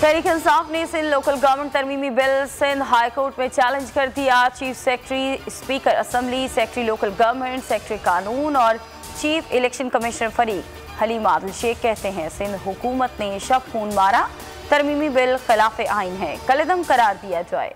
तहरीक इंसाफ ने Sindh local government तरमीमी bill Sindh high court में चैलेंज कर दिया। Chief secretary, speaker assembly, secretary local government, secretary कानून और चीफ इलेक्शन कमिश्नर फरीक हलीम आदिल शेख कहते हैं सिंध हुकूमत ने शब खून मारा, तरमीमी बिल खिलाफ आइन है, कलअदम करार दिया जाए।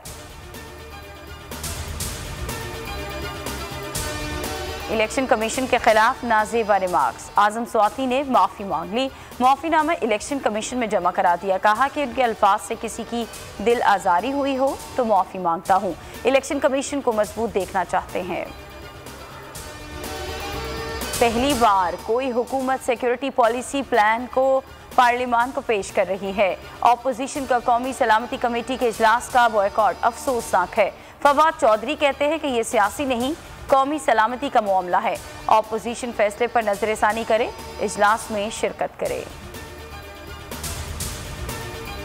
इलेक्शन कमीशन के खिलाफ नाजेबा रिमार्क्स, आजम स्वाति ने माफ़ी मांग ली, माफ़ीनामा इलेक्शन कमीशन में जमा करा दिया। कहा कि उनके अल्फाज से किसी की दिल आज़ारी हुई हो तो माफ़ी मांगता हूँ, इलेक्शन कमीशन को मजबूत देखना चाहते हैं। पहली बार कोई हुकूमत सिक्योरिटी पॉलिसी प्लान को पार्लियामान को पेश कर रही है। ऑपोजिशन का कौमी सलामती कमेटी के इजलास का बॉयकॉट अफसोसनाक है। फवाद चौधरी कहते हैं कि ये सियासी नहीं, कौमी सलामती का मामला है। ऑपोजिशन फैसले पर नजरसानी करे, इजलास में शिरकत करे।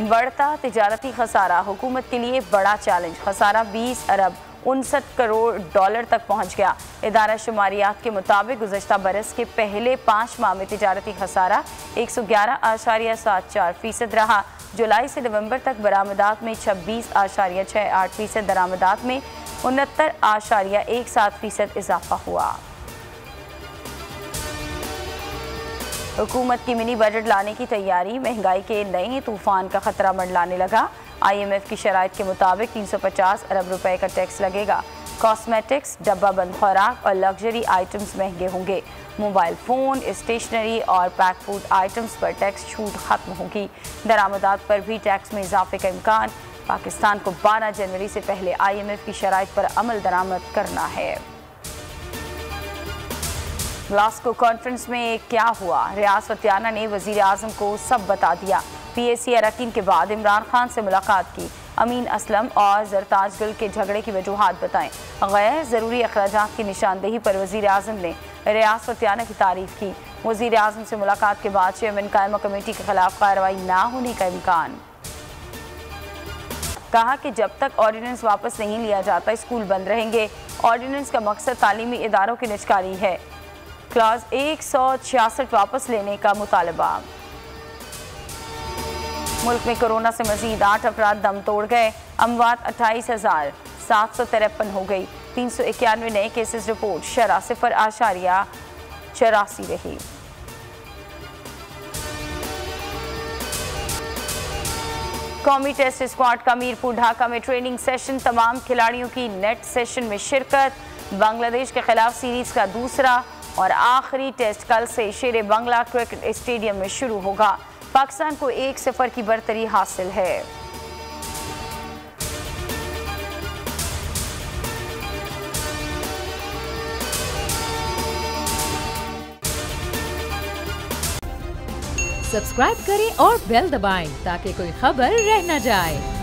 बढ़ता तिजारती खसारा हुकूमत के लिए बड़ा चैलेंज, खसारा 20 अरब 59 करोड़ डॉलर तक पहुंच गया। इदारा शुमारियात के मुताबिक गुज़श्ता बरस के पहले 5 माह में तिजारती खसारा 111.74% रहा। जुलाई से नवंबर तक बरामदात में 26.68%, दरामदात में 69.17% इजाफा हुआ। हुकूमत की मिनी बजट लाने की तैयारी, महंगाई के नए तूफान का खतरा मंडलाने लगा। IMF की शराइत के मुताबिक 350 अरब रुपए का टैक्स लगेगा। कॉस्मेटिक्स, डब्बा बंद खुराक और लग्जरी आइटम्स महंगे होंगे। मोबाइल फ़ोन, स्टेशनरी और पैक फूड आइटम्स पर टैक्स छूट खत्म होगी। दरामदात पर भी टैक्स में इजाफे का इम्कान। पाकिस्तान को 12 जनवरी से पहले IMF की शराइत पर अमल दरामद करना है। ग्लासगो कॉन्फ्रेंस में क्या हुआ, रियाज फतियाना ने वजीर आजम को सब बता दिया। PAC अरकान के बाद इमरान खान से मुलाकात की, अमीन असलम और जरताज गुल के झगड़े की वजूहात बताएं। गैर ज़रूरी अखराजात की निशानदेही पर वजीर आजम ने रियाज फतियाना की तारीफ की। वजीर आजम से मुलाकात के बाद चेयरमैन कायमा कमेटी के खिलाफ कार्रवाई ना होने का इम्कान। कहा कि जब तक ऑर्डिनेंस वापस नहीं लिया जाता स्कूल बंद रहेंगे। ऑर्डिनेंस का मकसद तालीमी इदारों की निजकारी है। क्लास 166 वापस लेने का मुतालबा। मुल्क में कोरोना से मजीद 8 अफराद दम तोड़ गए। अमवात 28,753 हो गई। 391 नए केसेस रिपोर्ट, शरह 0.84 रही। कौमी टेस्ट स्क्वाड का मीरपुर ढाका में ट्रेनिंग सेशन, तमाम खिलाड़ियों की नेट सेशन में शिरकत। बांग्लादेश के खिलाफ सीरीज का दूसरा और आखिरी टेस्ट कल से शेर बंगला क्रिकेट स्टेडियम में शुरू होगा। पाकिस्तान को 1-0 की बढ़तरी हासिल है। सब्सक्राइब करें और बेल दबाएं ताकि कोई खबर रह न जाए।